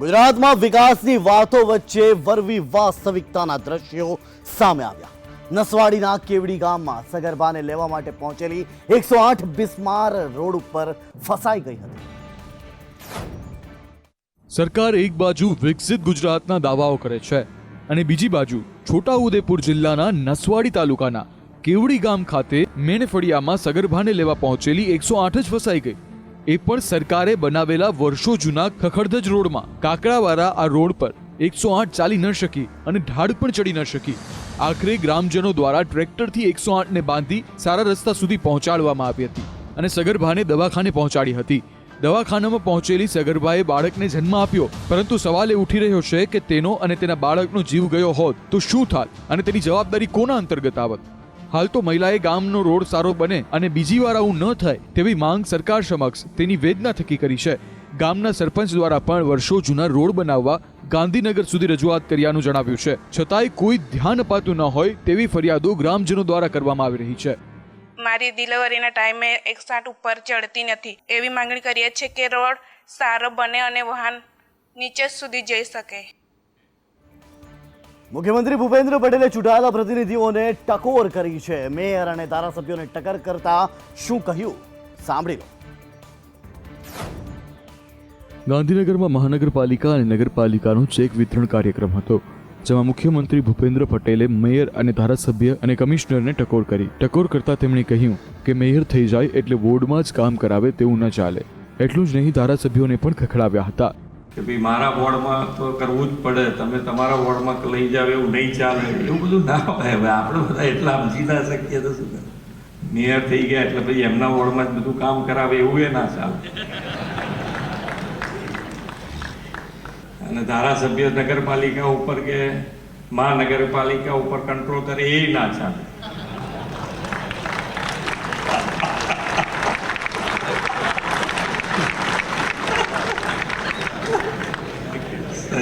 ગુજરાતમાં વિકાસની વાતો વચ્ચે વરવી વાસ્તવિકતાના દ્રશ્યો સામે આવ્યા। નસવાડીના કેવડી ગામમાં સગર્ભાને લેવા માટે પહોંચેલી 108 બિસ્માર રોડ ઉપર ફસાઈ ગઈ હતી। સરકાર એક બાજુ વિકસિત ગુજરાતના દાવાઓ કરે છે અને બીજી બાજુ છોટાઉદેપુર જિલ્લાના નસવાડી તાલુકાના કેવડી ગામ ખાતે મેણફળિયામાં સગર્ભાને લેવા પહોંચેલી 108 જ ફસાઈ ગઈ। એ પણ સરકારે બનાવેલા વર્ષો જૂના ખખડધજ રોડમાં। કાકડાવાળા આ રોડ પર 108 ચાલી ન શકી અને ઢાળ પણ ચડી ન શકી। આખરે ગ્રામજનો દ્વારા ટ્રેક્ટરથી 108 ને બાંધી સારા રસ્તા સુધી પહોંચાડવામાં આવી હતી અને સગર્ભાને દવાખાને પહોંચાડી હતી। દવાખાનામાં પહોંચેલી સગર્ભાએ બાળકને જન્મ આપ્યો, પરંતુ સવાલ એ ઉઠી રહ્યો છે કે તેનો અને તેના બાળકનો જીવ ગયો હોત તો શું થાત અને તેની જવાબદારી કોના અંતર્ગત આવત। હાલ તો મહિલાએ ગામનો રોડ સારો બને અને બીજી વાર આવું ન થાય તેવી માંગ સરકાર સમક્ષ તેની વેદના થકી કરી છે। ગામના સરપંચ દ્વારા પણ વર્ષો જૂના રોડ બનાવવા ગાંધીનગર સુધી રજૂઆત કર્યાનું જણાવ્યું છે, છતાંય કોઈ ધ્યાન અપાતું ન હોય તેવી ફરિયાદો ગ્રામજનો દ્વારા કરવામાં આવી રહી છે। મારી ડિલિવરીના ટાઈમે 108 ઉપર ચડતી નથી, એવી માંગણી કરીએ છીએ કે રોડ સારો બને અને વાહન નીચે સુધી જઈ શકે। મુખ્યમંત્રી ભૂપેન્દ્ર પટેલે ચૂંટાયેલા પ્રતિનિધિઓને ટકોર કરી છે। મેયર અને ધારાસભ્યોને ટક્કર કરતા શું કહ્યું, સાંભળી લો। ગાંધીનગરમાં મહાનગરપાલિકા અને નગરપાલિકાનો ચેક વિતરણ કાર્યક્રમ હતો, જેમાં મુખ્યમંત્રી ભૂપેન્દ્ર પટેલે મેયર અને ધારાસભ્ય અને કમિશનરને ટકોર કરી। ટકોર કરતા તેમણે કહ્યું કે મેયર થઈ જાય એટલે વોર્ડમાં જ કામ કરાવે તેવું ન ચાલે। એટલું જ નહીં, ધારાસભ્યોને પણ ખખડાવ્યા હતા કે ભાઈ મારા વોર્ડમાં તો કરવું જ પડે, તમે તમારા વોર્ડમાં લઈ જાવ એવું નહીં ચાલે, એવું બધું ના હોય। હવે આપણે બધા એટલા સમજી ના શકીએ તો શું મેયર થઈ ગયા એટલે ભાઈ એમના વોર્ડમાં જ બધું કામ કરાવે એવું એ ના ચાલે। અને ધારાસભ્ય નગરપાલિકા ઉપર કે મહાનગરપાલિકા ઉપર કંટ્રોલ કરે એ ના ચાલે।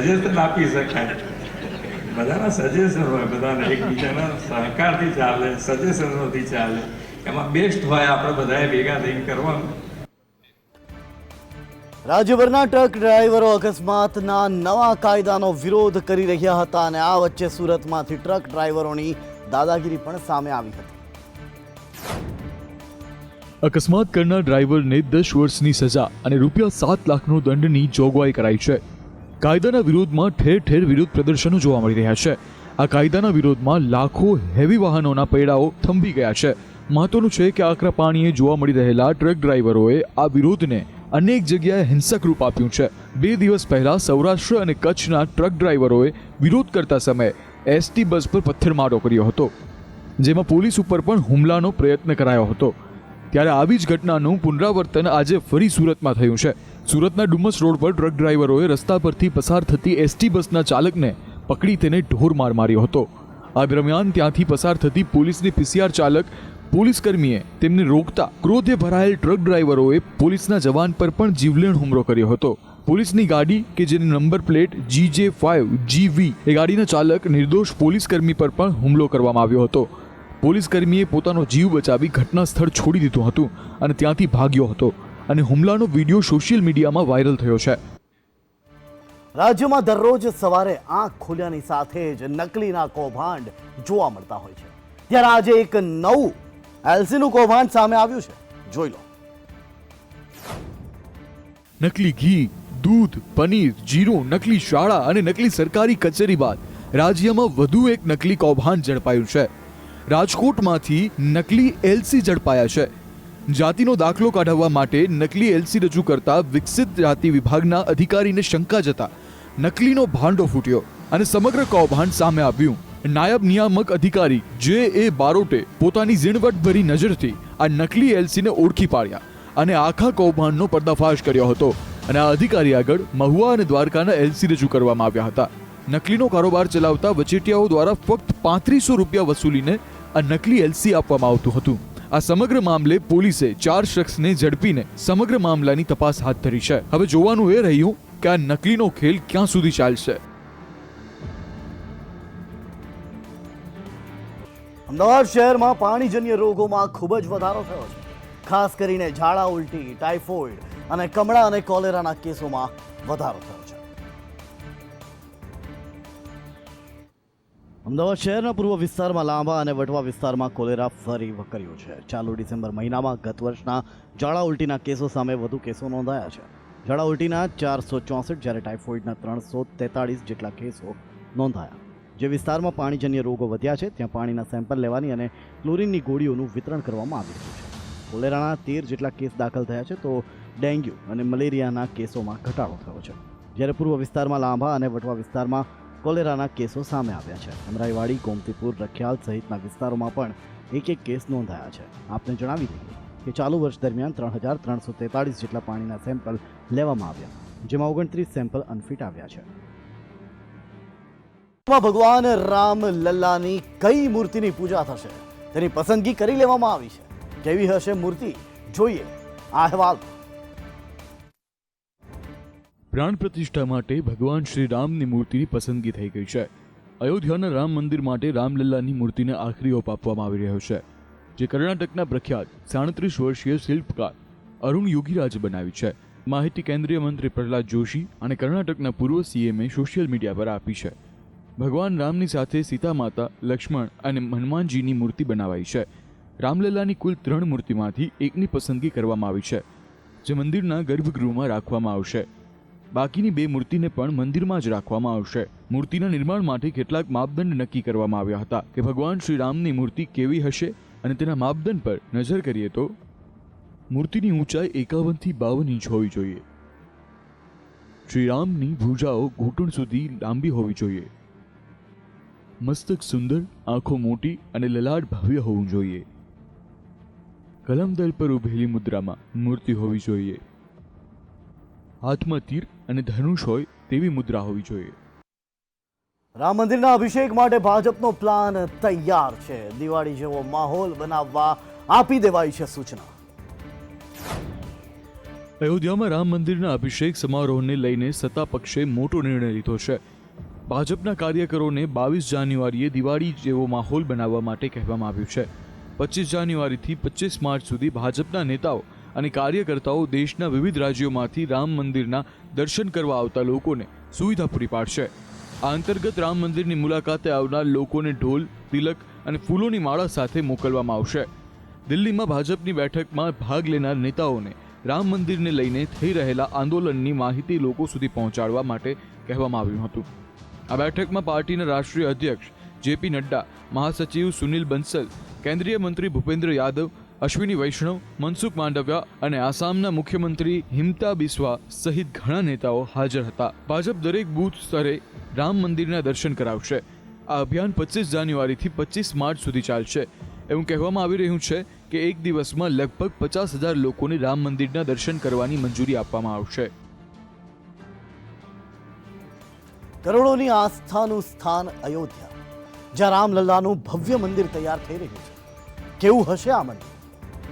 સજેશન આપી શકાય, બધાના સજેશન હોય, બધાને એકબીજાના સહકારથી ચાલે, સજેશનોથી ચાલે, એમાં બેસ્ટ હોય આપણે બધાએ ભેગા થઈને કરવાનું। રાજ્યભરના ટ્રક ડ્રાઈવરો અકસ્માતના નવા કાયદાનો વિરોધ કરી રહ્યા હતા અને આ વચ્ચે સુરતમાંથી ટ્રક ડ્રાઈવરોની દાદાગીરી પણ સામે આવી હતી। અકસ્માત કરનાર ડ્રાઈવરને 10 વર્ષની સજા અને ₹7 લાખનો દંડની જોગવાઈ કરાઈ છે। કાયદાના વિરોધમાં ઠેર ઠેર વિરોધ પ્રદર્શનો જોવા મળી રહ્યા છે। આ કાયદાના વિરોધમાં લાખો હેવી વાહનોના પૈડાઓ થંભી ગયા છે। મહત્વનું છે કે આકરા પાણીએ જોવા મળી રહેલા ટ્રક ડ્રાઈવરોએ આ વિરોધને અનેક જગ્યાએ હિંસક રૂપ આપ્યું છે। 2 દિવસ પહેલા સૌરાષ્ટ્ર અને કચ્છના ટ્રક ડ્રાઈવરોએ વિરોધ કરતા સમયે એસટી બસ પર પથ્થરમારો કર્યો હતો, જેમાં પોલીસ ઉપર પણ હુમલાનો પ્રયત્ન કરાયો હતો। ત્યારે આવી જ ઘટનાનું પુનરાવર્તન આજે ફરી સુરતમાં થયું છે। સુરતના ડુમસ રોડ પર ટ્રક ડ્રાઈવરોએ રસ્તા પરથી પસાર થતી એસટી બસના ચાલકને પકડી તેને ઢોરમાર માર્યો હતો। આ દરમિયાન ત્યાંથી પસાર થતી પોલીસની પીસીઆર ચાલક પોલીસકર્મીએ તેમને રોકતા ક્રોધે ભરાયેલ ટ્રક ડ્રાઈવરોએ પોલીસના જવાન પર પણ જીવલેણ હુમલો કર્યો હતો। પોલીસની ગાડી કે જેની નંબર પ્લેટ GJ5GV એ ગાડીના ચાલક નિર્દોષ પોલીસકર્મી પર પણ હુમલો કરવામાં આવ્યો હતો। પોલીસકર્મીએ પોતાનો જીવ બચાવી ઘટના સ્થળ છોડી દીધું હતું અને ત્યાંથી ભાગ્યો હતો અને હુમલાનો વિડીયો સોશિયલ મીડિયામાં વાયરલ થયો છે। રાજ્યમાં દરરોજ સવારે આંખ ખુલ્યાની સાથે જ નકલીના કૌભાંડ જોવા મળતા હોય છે, ત્યારે આજે એક નવું એલસીનું કૌભાંડ સામે આવ્યું છે, જોઈ લો। નકલી ઘી, દૂધ, પનીર, જીરું, નકલી શાળા અને નકલી સરકારી કચેરી બાદ રાજ્યમાં વધુ એક નકલી કૌભાંડ ઝડપાયું છે। રાજકોટમાંથી નકલી એલસી ઝડપાયા છે। જાતિનો દાખલો કાઢવવા માટે નકલી એલસી રજૂ કરતા વિકસિત જાતિ વિભાગના અધિકારીને શંકા જતા નકલીનો ભાંડો ફૂટ્યો અને સમગ્ર કૌભાંડ સામે આવ્યું। નાયબ નિયામક અધિકારી J.A. બારોટે પોતાની ઝીણવટભરી નજરથી આ નકલી એલસીને ઓળખી પાડ્યા અને આખા કૌભાંડનો પર્દાફાશ કર્યો હતો અને આ અધિકારી આગળ મહુવા અને દ્વારકાના એલસી રજૂ કરવામાં આવ્યા હતા। નકલીનો કારોબાર ચલાવતા વચેટિયાઓ દ્વારા ફક્ત ₹3500 વસૂલીને આ નકલી એલસી આપવામાં આવતું હતું। આ સમગ્ર મામલે પોલીસે 4 શખ્સને ઝડપીને સમગ્ર મામલાની તપાસ હાથ ધરી છે। હવે જોવાનું એ રહ્યું કે આ નકલીનો ખેલ ક્યાં સુધી ચાલશે। અમદાવાદ શહેરમાં પાણીજન્ય રોગોમાં ખૂબ જ વધારો થયો છે। ખાસ કરીને ઝાડા ઉલટી, ટાઇફોઇડ અને કમળા અને કોલેરાના કેસોમાં વધારો થયો છે। અમદાવાદ શહેરના પૂર્વ વિસ્તારમાં લાંબા અને વટવા વિસ્તારમાં કોલેરા ફરી વકર્યો છે. ચાલુ ડિસેમ્બર મહિનામાં ગત વર્ષના ઝાડા ઉલટીના કેસો સામે વધુ કેસો નોંધાયા છે. ઝાડા ઉલટીના 464 જ્યારે ટાઇફોઇડના 343 જેટલા કેસો નોંધાયા. જે વિસ્તારમાં પાણીજન્ય રોગો વધ્યા છે ત્યાં પાણીના સેમ્પલ લેવાની અને ક્લોરીનની ગોળીઓનું વિતરણ કરવામાં આવી રહ્યું છે. કોલેરાના 13 જેટલા કેસ દાખલ થયા છે તો ડેન્ગ્યુ અને મલેરિયાના કેસોમાં ઘટાડો થયો છે. જ્યારે પૂર્વ વિસ્તારમાં લાંબા અને વટવા વિસ્તારમાં કોલેરાના કેસો સામે આવ્યા છે. અમરાઈવાડી, ગોમતીપુર, રખિયાલ સહિતના વિસ્તારોમાં પણ એક કેસ નોંધાયા છે. આપને જણાવી દઈએ કે ચાલુ વર્ષ દરમિયાન 3,343 જેટલા પાણીના સેમ્પલ લેવામાં આવ્યા, જેમાં 29 સેમ્પલ અનફિટ આવ્યા છે. ભગવાન રામ લલ્લાની કઈ મૂર્તિની પૂજા થશે તેની પસંદગી કરી લેવામાં આવી છે. કેવી હશે મૂર્તિ, જોઈએ આ અહેવાલ. પ્રાણ પ્રતિષ્ઠા માટે ભગવાન શ્રી રામની મૂર્તિની પસંદગી થઈ ગઈ છે. અયોધ્યાના રામ મંદિર માટે રામલલ્લાની મૂર્તિને આખરી ઓપ આપવામાં આવી રહ્યો છે, જે કર્ણાટકના પ્રખ્યાત 37 વર્ષીય શિલ્પકાર અરુણ યોગીરાજે બનાવી છે. માહિતી કેન્દ્રીય મંત્રી પ્રહલાદ જોશી અને કર્ણાટકના પૂર્વ સીએમએ સોશિયલ મીડિયા પર આપી છે. ભગવાન રામની સાથે સીતા માતા, લક્ષ્મણ અને હનુમાનજીની મૂર્તિ બનાવાઈ છે. રામલલ્લાની કુલ 3 મૂર્તિમાંથી એકની પસંદગી કરવામાં આવી છે, જે મંદિરના ગર્ભગૃહમાં રાખવામાં આવશે. બાકીની 2 મૂર્તિને પણ મંદિરમાં જ રાખવામાં આવશે. મૂર્તિના નિર્માણ માટે કેટલાક માપદંડ નક્કી કરવામાં આવ્યા હતા કે ભગવાન શ્રી રામની મૂર્તિ કેવી હશે, અને તેના માપદંડ પર નજર કરીએ તો મૂર્તિની ઊંચાઈ 51 થી 52 ઇંચ હોવી જોઈએ. શ્રી રામની ભુજાઓ ઘૂંટણ સુધી લાંબી હોવી જોઈએ. મસ્તક સુંદર, આંખો મોટી અને લલાટ ભવ્ય હોવું જોઈએ. કલમદલ પર ઉભેલી મુદ્રામાં મૂર્તિ હોવી જોઈએ. હાથમાં તીર અને ધનુષ હોય તેવી મુદ્રા હોવી જોઈએ. રામ મંદિરના અભિષેક માટે ભાજપનો પ્લાન તૈયાર છે. દિવાળી જેવો માહોલ બનાવવા આપી દેવાઈ છે સૂચના. અયોધ્યામાં રામ મંદિરના અભિષેક સમારોહને લઈને સત્તા પક્ષે મોટો નિર્ણય લીધો છે. ભાજપના કાર્યકરોને 22 જાન્યુઆરીએ દિવાળી જેવો માહોલ બનાવવા માટે કહેવામાં આવ્યું છે. 25 જાન્યુઆરીથી 25 માર્ચ સુધી ભાજપના નેતાઓ અને કાર્યકર્તાઓ દેશના વિવિધ રાજ્યોમાંથી રામ મંદિરના દર્શન કરવા આવતા લોકોને સુવિધા પૂરી પાડશે. આ અંતર્ગત રામ મંદિરની મુલાકાતે આવનાર લોકોને ઢોલ, તિલક અને ફૂલોની માળા સાથે મોકલવામાં આવશે. દિલ્હીમાં ભાજપની બેઠકમાં ભાગ લેનાર નેતાઓને રામ મંદિરને લઈને થઈ રહેલા આંદોલનની માહિતી લોકો સુધી પહોંચાડવા માટે કહેવામાં આવ્યું હતું. આ બેઠકમાં પાર્ટીના રાષ્ટ્રીય અધ્યક્ષ જેપી નડ્ડા, મહાસચિવ સુનિલ બંસલ, કેન્દ્રીય મંત્રી ભૂપેન્દ્ર યાદવ, અશ્વિની વૈષ્ણવ, મનસુખ માંડવિયા અને આસામના મુખ્યમંત્રી હિમંતા બિસ્વા સહિત ઘણા નેતાઓ હાજર હતા. ભાજપ દરેક બૂથ સ્તરે રામ મંદિરના દર્શન કરાવશે. આ અભિયાન 25 જાન્યુઆરીથી 25 માર્ચ સુધી ચાલશે. એવું કહેવામાં આવી રહ્યું છે કે એક દિવસમાં લગભગ 50,000 લોકોને રામ મંદિરના દર્શન કરવાની મંજૂરી આપવામાં આવશે. કરોડોની આસ્થાનું સ્થાન અયોધ્યા, જ્યાં રામલલ્લાનું ભવ્ય મંદિર તૈયાર થઈ રહ્યું છે. કેવું હશે આ મંદિર,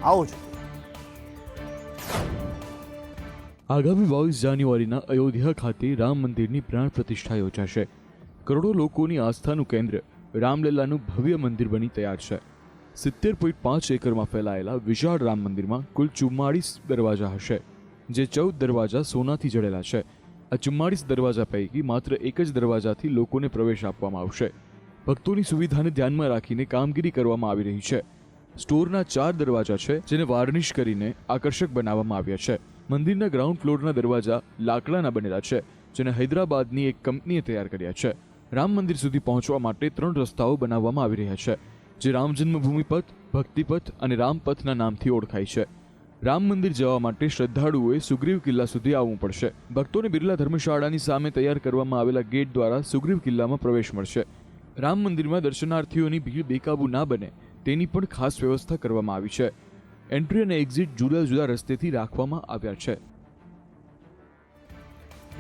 આવો જોઈએ. આગામી 22 જાન્યુઆરીના અયોધ્યા ખાતે રામ મંદિરની પ્રાણ પ્રતિષ્ઠા યોજાશે. કરોડો લોકોની આસ્થાનું કેન્દ્ર રામલલ્લાનું ભવ્ય મંદિર બની તૈયાર છે. 70.5 એકરમાં ફેલાયેલા વિશાળ રામ મંદિરમાં કુલ 44 દરવાજા હશે, જે 14 દરવાજા સોનાથી જડેલા છે. આ 44 દરવાજા પૈકી માત્ર એક જ દરવાજાથી લોકોને પ્રવેશ આપવામાં આવશે. ભક્તોની સુવિધાને ધ્યાનમાં રાખીને કામગીરી કરવામાં આવી રહી છે. સ્ટોરના 4 દરવાજા છે, જેને વાર્નિશ કરીને આકર્ષક બનાવવામાં આવ્યા છે. મંદિરના ગ્રાઉન્ડ ફ્લોરના દરવાજા લાકડાના બનેલા છે, જેને હૈદરાબાદની એક કંપનીએ તૈયાર કર્યા છે. રામ મંદિર સુધી પહોંચવા માટે 3 રસ્તાઓ બનાવવામાં આવી રહ્યા છે, જે રામ જન્મભૂમિ પથ, ભક્તિપથ અને રામપથના નામથી ઓળખાય છે. રામ મંદિર જવા માટે શ્રદ્ધાળુઓએ સુગ્રીવ કિલ્લા સુધી આવવું પડશે. ભક્તોને બિરલા ધર્મશાળાની સામે તૈયાર કરવામાં આવેલા ગેટ દ્વારા સુગ્રીવ કિલ્લામાં પ્રવેશ મળશે. રામ મંદિરમાં દર્શનાર્થીઓની ભીડ બેકાબૂ ના બને તેની પણ ખાસ વ્યવસ્થા કરવામાં આવી છે. એન્ટ્રી અને એક્ઝિટ જુદા જુદા રસ્તેથી રાખવામાં આવ્યા છે.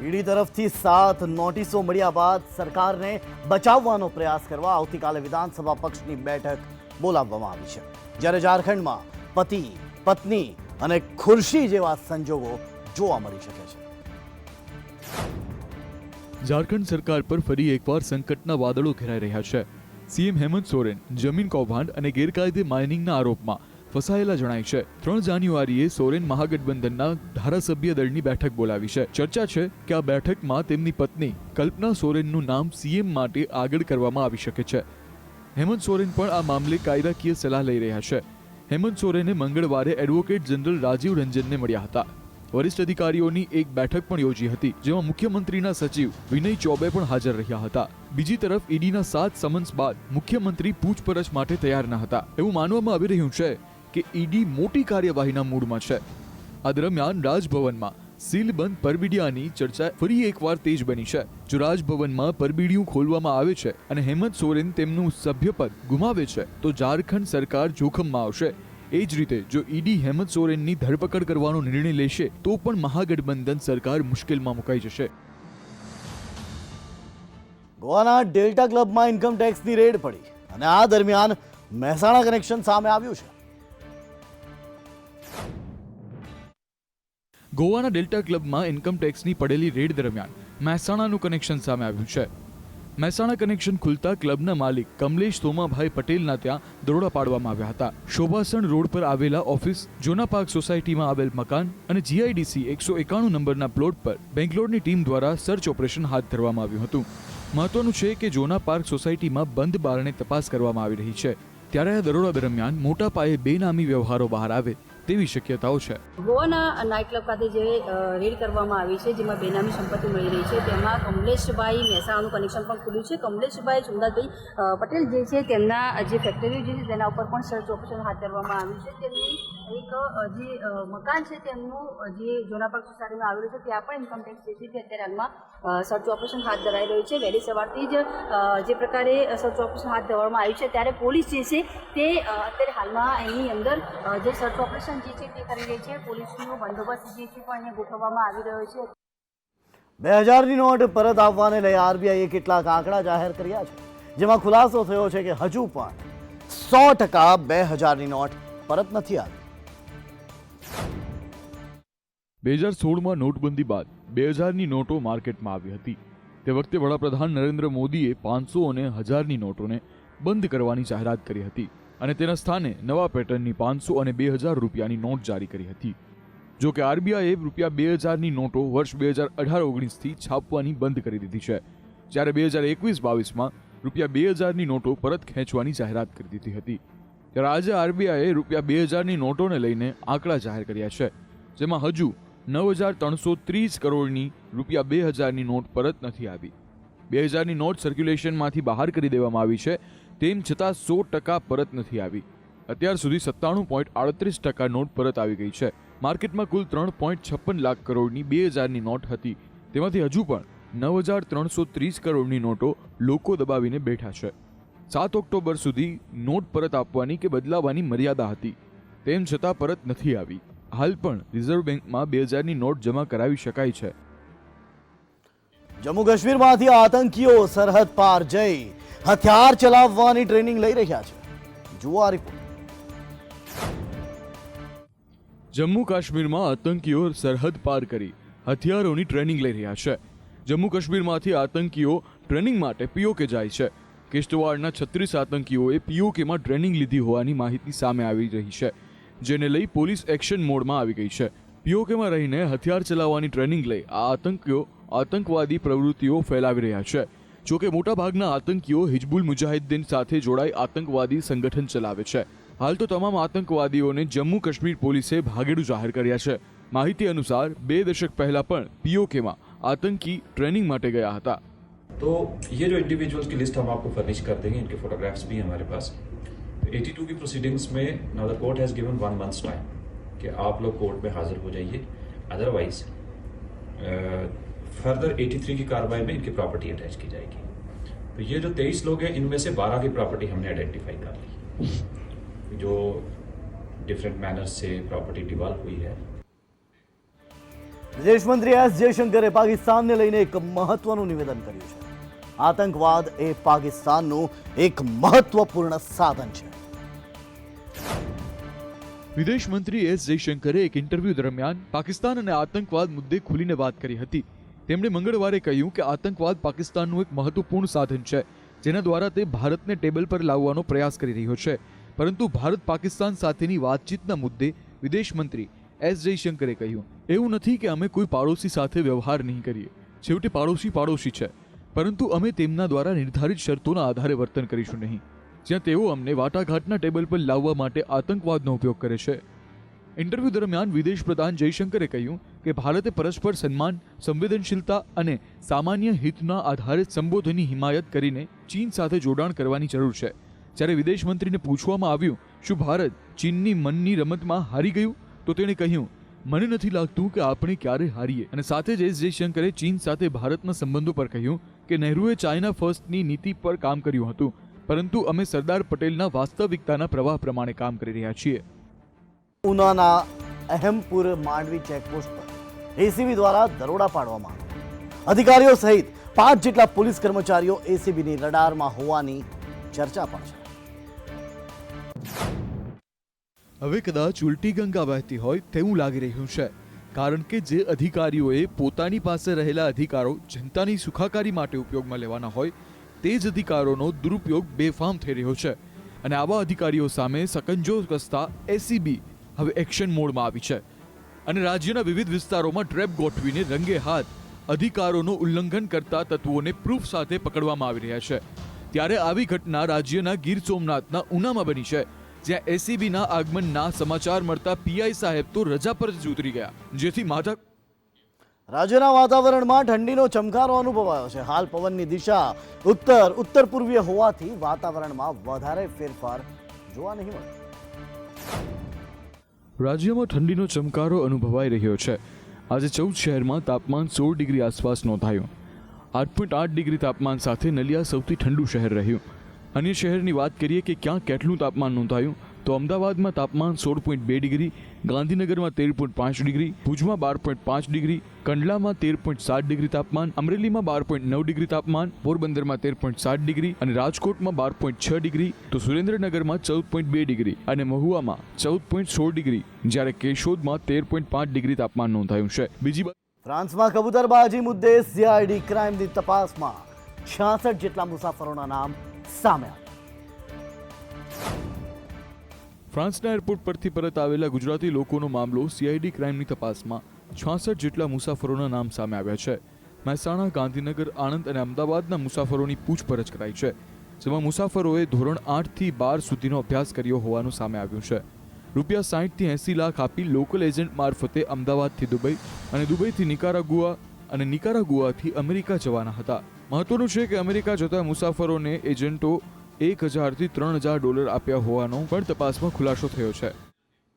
ઈડી તરફથી 7 નોટિસો મળ્યા બાદ સરકારને બચાવવાનો પ્રયાસ કરવા આવતીકાલે વિધાનસભા પક્ષની બેઠક બોલાવવામાં આવી છે. જ્યારે ઝારખંડમાં પતિ, પત્ની અને ખુરશી જેવા સંજોગો જોવા મળી શકે છે. ઝારખંડ સરકાર પર ફરી એકવાર સંકટના વાદળો ઘેરાઈ રહ્યા છે. સીએમ હેમંત સોરેન જમીન કૌભાંડ અને ગેરકાયદે માઇનિંગના આરોપમાં ફસાયેલા જણાય છે. 3 જાન્યુઆરીએ સોરેન મહાગઠબંધનના ધારાસભ્ય દળની બેઠક બોલાવી છે. ચર્ચા છે કે આ બેઠકમાં તેમની પત્ની કલ્પના સોરેનનું નામ સીએમ માટે આગળ કરવામાં આવી શકે છે. હેમંત સોરેન પણ આ મામલે કાયદાકીય સલાહ લઈ રહ્યા છે. હેમંત સોરેને મંગળવારે એડવોકેટ જનરલ રાજીવ રંજનને મળ્યા હતા. વરિષ્ઠ અધિકારીઓની એક બેઠક પણ યોજી હતી, જેમાં મુખ્યમંત્રીના સચિવ વિનય ચૌબે પણ હાજર રહ્યા હતા. બીજી તરફ ઈડીના 7 સમન્સ બાદ મુખ્યમંત્રી પૂછપરછ માટે તૈયાર ન હતા. એવું માનવામાં આવી રહ્યું છે કે ઈડી મોટી કાર્યવાહીના મૂડમાં છે. આ દરમિયાન રાજભવનમાં સીલબંધ પરબીડિયાની ચર્ચા ફરી એકવાર તેજ બની છે. જો રાજભવનમાં પરબીડિયું ખોલવામાં આવે છે અને હેમંત સોરેન તેમનું સભ્યપદ ગુમાવે છે તો ઝારખંડ સરકાર જોખમમાં આવશે. એ જ રીતે જો ઈડી હેમંત સોરેનની ધરપકડ કરવાનો નિર્ણય લેશે તો પણ મહાગઠબંધન સરકાર મુશ્કેલમાં મુકાઈ જશે. ગોવાના ડેલ્ટા ક્લબમાં ઇન્કમ ટેક્સની રેડ પડી અને આ દરમિયાન મહેસાણા કનેક્શન સામે આવ્યું છે. ગોવાના ડેલ્ટા ક્લબમાં ઇન્કમ ટેક્સની પડેલી રેડ દરમિયાન મહેસાણાનું કનેક્શન સામે આવ્યું છે. મહેસાણા કનેક્શન ખુલતા ક્લબના માલિક કમલેશ સોમાભાઈ પટેલના ત્યાં દરોડા પાડવામાં આવ્યા હતા. શોભાસણ રોડ પર આવેલા ઓફિસ, જોના પાર્ક સોસાયટીમાં આવેલ મકાન અને જીઆઈડીસી 191 નંબરના પ્લોટ પર બેંગ્લોરની ટીમ દ્વારા સર્ચ ઓપરેશન હાથ ધરવામાં આવ્યું હતું. મહત્વનું છે કે જોના પાર્ક સોસાયટીમાં બંધ બારણે તપાસ કરવામાં આવી રહી છે. ત્યારે આ દરોડા દરમિયાન મોટા પાયે બેનામી વ્યવહારો બહાર આવે તેવી શક્યતાઓ છે. ગોવાના નાઇટ ક્લબ ખાતે જે રેડ કરવામાં આવી છે, જેમાં બેનામી સંપત્તિ મળી રહી છે, તેમાં કમલેશભાઈ મહેસાણાનું કનેક્શન પણ ખુલ્યું છે. કમલેશભાઈ સુંદરભાઈ પટેલ જે છે તેમના જે ફેક્ટરી જે છે તેના ઉપર પણ સર્ચ ઓપરેશન હાથ ધરવામાં આવ્યું છે. તેમની એક જે મકાન છે તેમનું જે જોના પાર્ક સોસાયટીમાં આવેલું છે ત્યાં પણ ઇન્કમ ટેક્સ જે છે તે અત્યારે હાલમાં સર્ચ ઓપરેશન હાથ ધરાઈ રહ્યું છે. વહેલી સવારથી જ જે પ્રકારે સર્ચ ઓપરેશન હાથ ધરવામાં આવ્યું છે ત્યારે પોલીસ જે છે તે અત્યારે હાલમાં એની અંદર જે સર્ચ ઓપરેશન જે છે તે કરી રહી છે. પોલીસનો બંદોબસ્ત જે છે પણ અહીંયા ગોઠવવામાં આવી રહ્યો છે. 2000ની નોટ પરત આવવાને લઈ આરબીઆઈએ કેટલાક આંકડા જાહેર કર્યા છે, જેમાં ખુલાસો થયો છે કે હજુ પણ 100% 2000ની નોટ પરત નથી આવી. 2016માં નોટબંધી બાદ 2000ની નોટો માર્કેટમાં આવી હતી. તે વખતે વડાપ્રધાન નરેન્દ્ર મોદીએ 500 અને 1000ની નોટોને બંધ કરવાની જાહેરાત કરી હતી અને તેના સ્થાને નવા પેટર્નની 500 અને 2000 રૂપિયાની નોટ જારી કરી હતી. જો કે આરબીઆઈએ રૂપિયા 2000ની નોટો વર્ષ 2018-19 થી છાપવાની બંધ કરી દીધી છે, જ્યારે 2021-22માં રૂપિયા 2000ની નોટો પરત ખેંચવાની જાહેરાત કરી દીધી હતી. ત્યારે આજે આરબીઆઈએ રૂપિયા 2000ની નોટોને લઈને આંકડા જાહેર કર્યા છે, જેમાં હજુ 9330 કરોડની રૂપિયા 2000ની નોટ પરત નથી આવી. 2000ની નોટ સર્ક્યુલેશનમાંથી બહાર કરી દેવામાં આવી છે, તેમ છતાં 100% પરત નથી આવી. અત્યાર સુધી 97.38% નોટ પરત આવી ગઈ છે. માર્કેટમાં કુલ 3.56 લાખ કરોડની 2000ની નોટ હતી, તેમાંથી હજુ પણ 9330 કરોડની નોટો લોકો દબાવીને બેઠા છે. 7 ઓક્ટોબર સુધી નોટ પરત આપવાની કે બદલાવાની મર્યાદા હતી, તેમ છતાં પરત નથી આવી. હાલ પણ રિઝર્વ બેંકમાં 2000ની નોટ જમા કરાવી શકાય છે. જમ્મુ કાશ્મીરમાંથી આતંકીઓ સરહદ પાર જઈ હથિયાર ચલાવવાની ટ્રેનિંગ લઈ રહ્યા છે. જુઓ આ રિપોર્ટ. જમ્મુ કાશ્મીરમાં આતંકીઓ સરહદ પાર કરી હથિયારોની ટ્રેનિંગ લઈ રહ્યા છે. જમ્મુ કાશ્મીરમાંથી આતંકીઓ ટ્રેનિંગ માટે પીઓકે જાય છે. કિશ્તવાડના 36 આતંકીઓએ પીઓકેમાં ટ્રેનિંગ લીધી હોવાની માહિતી સામે આવી રહી છે, જેને લઈ પોલીસ એક્શન મોડમાં આવી ગઈ છે. પીઓકેમાં રહીને હથિયાર ચલાવવાની ટ્રેનિંગ લઈ આ આતંકીઓ આતંકવાદી પ્રવૃત્તિઓ ફેલાવી રહ્યા છે. જોકે મોટાભાગના આતંકીઓ હિજબુલ મુજાહિદ્દીન સાથે જોડાઈ આતંકવાદી સંગઠન ચલાવે છે. હાલ તો તમામ આતંકવાદીઓને જમ્મુ કાશ્મીર પોલીસે ભાગેડુ જાહેર કર્યા છે. માહિતી અનુસાર 2 દશક પહેલા પણ પીઓકેમાં આતંકી ટ્રેનિંગ માટે ગયા હતા. तो ये जो इंडिविजुअल्स की लिस्ट हम आपको फर्निश कर देंगे, इनके फोटोग्राफ्स भी हमारे पास. 82 की प्रोसीडिंग्स में now the court has given 1 month's time कि आप लोग कोर्ट में हाजिर हो जाइए. अदरवाइज फर्दर 83 की कार्रवाई में इनकी प्रॉपर्टी अटैच की जाएगी. तो ये जो 23 लोग हैं, इनमें से 12 की प्रॉपर्टी हमने आइडेंटिफाई कर ली, जो डिफरेंट मैनर्स से प्रॉपर्टी डिवॉल्व हुई है. વિદેશ મંત્રી એસ જયશંકરે પાકિસ્તાનને લઈને એક મહત્વનું નિવેદન કર્યું છે. આતંકવાદ એ પાકિસ્તાનનું એક મહત્વપૂર્ણ સાધન છે. વિદેશ મંત્રી એસ જયશંકરે એક ઇન્ટરવ્યૂ દરમિયાન પાકિસ્તાન અને આતંકવાદ મુદ્દે ખુલીને વાત કરી હતી. તેમણે મંગળવારે કહ્યું કે આતંકવાદ પાકિસ્તાનનું એક મહત્વપૂર્ણ સાધન છે, જેના દ્વારા તે ભારતને ટેબલ પર લાવવાનો પ્રયાસ કરી રહ્યો છે. પરંતુ ભારત પાકિસ્તાન સાથેની વાતચીતના મુદ્દે વિદેશ મંત્રી એસ જયશંકરે કહ્યું, એવું નથી કે અમે કોઈ પાડોશી સાથે વ્યવહાર નહીં કરીએ. છેવટે પાડોશી છે, પરંતુ અમે તેમના દ્વારા નિર્ધારિત શરતોના આધારે વર્તન કરીશું નહીં, જ્યાં તેઓ અમને વાટાઘાટના ટેબલ પર લાવવા માટે આતંકવાદનો ઉપયોગ કરે છે. ઇન્ટરવ્યૂ દરમિયાન વિદેશ પ્રધાન જયશંકરે કહ્યું કે ભારતે પરસ્પર સન્માન, સંવેદનશીલતા અને સામાન્ય હિતના આધારે સંબોધનની હિમાયત કરીને ચીન સાથે જોડાણ કરવાની જરૂર છે. જ્યારે વિદેશ મંત્રીને પૂછવામાં આવ્યું શું ભારત ચીનની મનની રમતમાં હારી ગયું, તો તેણે કહ્યું, મને નથી લાગતું કે આપણે ક્યારે હારીએ. અને સાથે જ એસ જયશંકરે ચીન સાથે ભારતના સંબંધો પર કહ્યું કે નહેરુએ ચાઇના ફર્સ્ટની નીતિ પર કામ કર્યું હતું, પરંતુ અમે સરદાર પટેલના વાસ્તવિકતાના પ્રવાહ પ્રમાણે કામ કરી રહ્યા છીએ. ઉનાના અહેમપુર માંડવી ચેકપોસ્ટ પર એસીબી દ્વારા દરોડા પાડવામાં આવ્યા. અધિકારીઓ સહિત 5 જેટલા પોલીસ કર્મચારીઓ એસીબીની રડારમાં હોવાની ચર્ચા પણ છે. હવે કદાચ ઉલટી ગંગા વહેતી હોય તેવું લાગી રહ્યું છે, કારણ કે જે અધિકારીઓએ પોતાની પાસે રહેલા અધિકારો જનતાની સુખાકારી માટે ઉપયોગમાં લેવાના હોય તે જ અધિકારોનો દુરુપયોગ બેફામ થઈ રહ્યો છે. અને આવા અધિકારીઓ સામે સકંજો કસતા એસીબી હવે એક્શન મોડમાં આવી છે અને રાજ્યના વિવિધ વિસ્તારોમાં ટ્રેપ ગોઠવીને રંગે હાથ અધિકારોનું ઉલ્લંઘન કરતા તત્વોને પ્રૂફ સાથે પકડવામાં આવી રહ્યા છે. ત્યારે આવી ઘટના રાજ્યના ગીર સોમનાથના ઉનામાં બની છે, જ્યાં એસીબીના આગમનના સમાચાર મળતા પીઆઈ સાહેબ તો રજા પર જ ઉતરી ગયા, જેથી રાજ્યના વાતાવરણમાં ઠંડીનો ચમકારો અનુભવાયો છે. હાલ પવનની દિશા ઉત્તર પૂર્વીય હોવાથી વાતાવરણમાં વધારે ફેરફાર જોવા નહીં મળે. રાજ્યમાં ઠંડીનો ચમકારો અનુભવાઈ રહ્યો છે. આજે 14 શહેરમાં તાપમાન 16 ડિગ્રી આસપાસ નોંધાયું. 8.8 ડિગ્રી તાપમાન સાથે નલિયા સૌથી ઠંડુ શહેર રહ્યું. અન્ય શહેરની વાત કરીએ કે ક્યાં કેટલું તાપમાન નોંધાયું, તો અમદાવાદમાં તાપમાન 16.2 ડિગ્રી, ગાંધીનગરમાં 13.5 ડિગ્રી, ભુજમાં 12.5 ડિગ્રી, કંડલામાં 13.7 ડિગ્રી તાપમાન, અમરેલીમાં 12.9 ડિગ્રી તાપમાન, પોરબંદરમાં 13.7 ડિગ્રી અને રાજકોટમાં 12.6 ડિગ્રી, તો સુરેન્દ્રનગરમાં 14.2 ડિગ્રી અને મહુવામાં 14.16 ડિગ્રી, જ્યારે કેશોદમાં 13.5 ડિગ્રી તાપમાન નોંધાયું છે. બીજી ફ્રાન્સમાં કબૂતરબાજી મુદ્દે સીઆઈડી ક્રાઇમની તપાસમાં 66 જેટલા મુસાફરોના નામ સામે આવ્યા. ફ્રાન્સના એરપોર્ટ પરથી પરત આવેલા ગુજરાતી લોકોનો મામલો સીઆઈડી ક્રાઇમની તપાસમાં 66 જેટલા મુસાફરોના નામ સામે આવ્યા છે. મહેસાણા, ગાંધીનગર, આણંદ અને અમદાવાદના મુસાફરોની પૂછપરછ કરાઈ છે, જેમાં મુસાફરોએ ધોરણ 8 થી 12 સુધીનો અભ્યાસ કર્યો હોવાનું સામે આવ્યું છે. રૂપિયા 60 થી 80 લાખ આપી લોકલ એજન્ટ મારફતે અમદાવાદથી દુબઈ અને દુબઈથી નિકારાગુઆ અને નિકારાગુઆથી અમેરિકા જવાના હતા. મહત્વનું છે કે અમેરિકા જતા મુસાફરોને એજન્ટો $1,000 થી $3,000 આપ્યા હોવાનો પણ તપાસમાં ખુલાસો થયો છે.